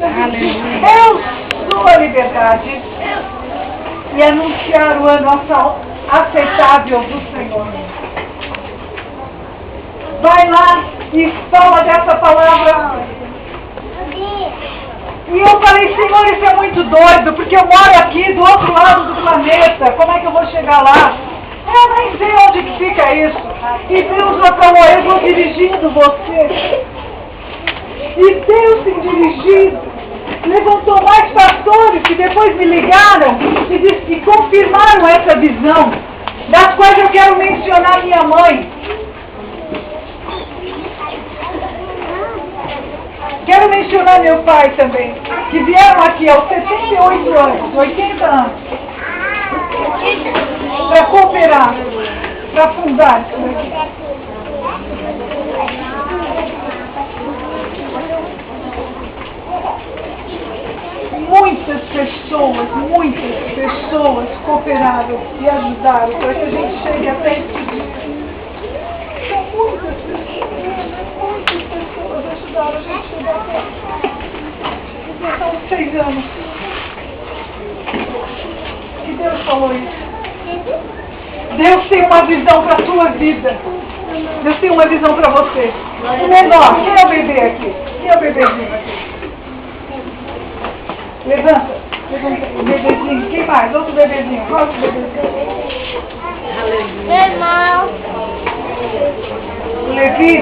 Eu sou a liberdade e anunciar o ano aceitável do Senhor. Vai lá e fala dessa palavra. E eu falei, Senhor, isso é muito doido, porque eu moro aqui do outro lado do planeta. Como é que eu vou chegar lá? Eu nem sei onde que fica isso. E Deus já falou, eu vou dirigindo você. E Deus tem dirigido. Levantou mais pastores que depois me ligaram e confirmaram essa visão, das quais eu quero mencionar minha mãe. Quero mencionar meu pai também, que vieram aqui aos 78 anos, 80 anos, para cooperar, para fundar. Muitas pessoas cooperaram e ajudaram para que a gente chegue até esse dia. São muitas pessoas ajudaram a gente chegar até aqui. Já são 6 anos que Deus falou isso. Deus tem uma visão para a tua vida. Deus tem uma visão para você. O menor, quem é o bebê aqui? Quem é o bebezinho aqui? Levanta. O bebezinho. Quem mais? Outro bebezinho. Qual outro bebezinho? Irmão. O Levi.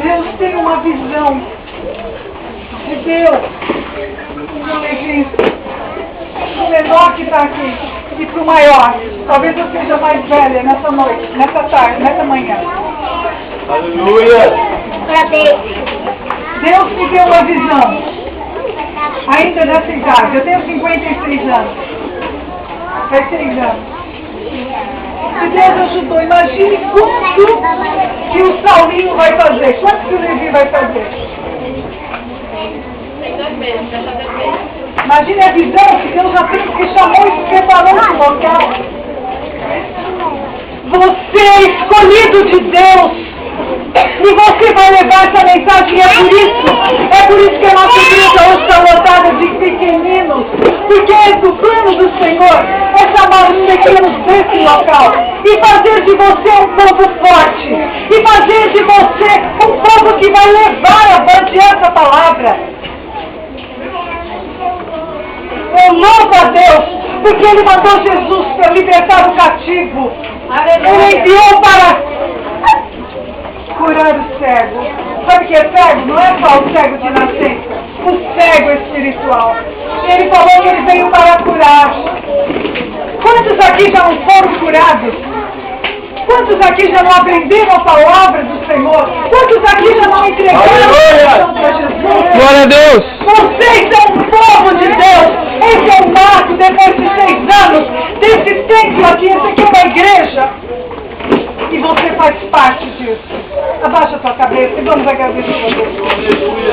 Deus tem uma visão de Deus. O Levi. O menor que está aqui. E para o maior. Talvez eu seja mais velha nessa noite, nessa tarde, nessa manhã. Aleluia! Deus me deu uma visão, ainda nessa idade. Eu tenho 56 anos. Faz 6 anos. E Deus ajudou. Imagine quanto que o Saulinho vai fazer. Quanto que o Levi vai fazer. Imagine a visão que Deus já tem, que chamou e preparou esse local. Você é escolhido de Deus. E você vai levar essa mensagem, é por isso que a nossa igreja hoje está lotada de pequeninos, porque o plano do Senhor é chamar os pequenos desse local e fazer de você um povo forte, e fazer de você um povo que vai levar avante essa palavra. Eu louvo a Deus, porque Ele mandou Jesus para libertar o cativo. Ele enviou para curar o cego. Sabe o que é cego? Não é só o cego de nascença. O cego espiritual. Ele falou que ele veio para curar. Quantos aqui já não foram curados? Quantos aqui já não aprenderam a palavra do Senhor? Quantos aqui já não entregaram para Jesus? Glória a Deus! Vocês são um povo de Deus. Esse é o marco, depois de 6 anos, desse templo aqui. Esse aqui é uma igreja. E você faz parte disso. Abaixa a tua cabeça e vamos agradecer a Deus.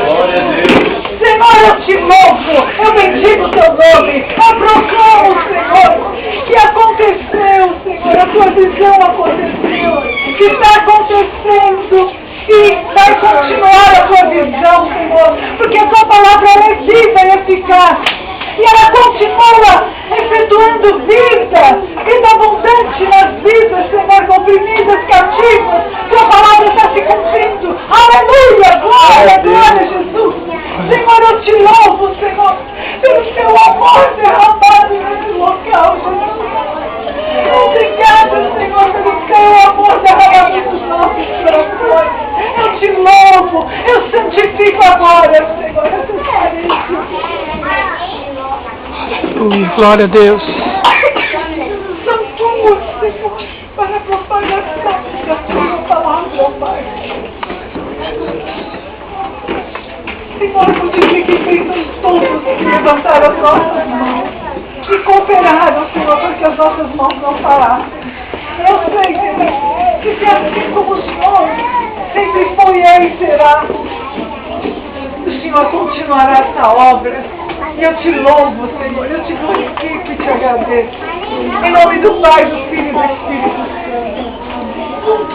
Glória a Deus. Senhor, eu te louvo, eu bendigo o teu nome, eu proclamo, Senhor, que aconteceu, Senhor, a tua visão aconteceu, que está acontecendo e vai continuar a tua visão, Senhor, porque a tua palavra é viva e eficaz. E ela continua efetuando vida abundante nas vidas, Senhor, oprimidas, cativas. Tua palavra está se cumprindo. Aleluia, glória, glória, Jesus. Senhor, eu te louvo, Senhor, pelo teu amor derramado nesse local, Jesus. Obrigada, Senhor, pelo teu amor derramado nos nossos corações. Eu te louvo, eu santifico agora, Senhor, essas carícias. Glória a Deus. São tuas, Senhor, para a propagação da tua palavra, meu Pai. Senhor, multiplique bênçãos todos que levantaram as nossas mãos e cooperaram, Senhor, para que as nossas mãos não parassem. Eu sei, Senhor, que se assim como o Senhor sempre foi e será, o Senhor continuará essa obra. E eu te louvo, Senhor, eu te glorifico e te agradeço. Em nome do Pai, do Filho e do Espírito Santo.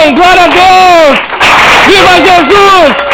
Amém! Glória a Deus! Viva Jesus!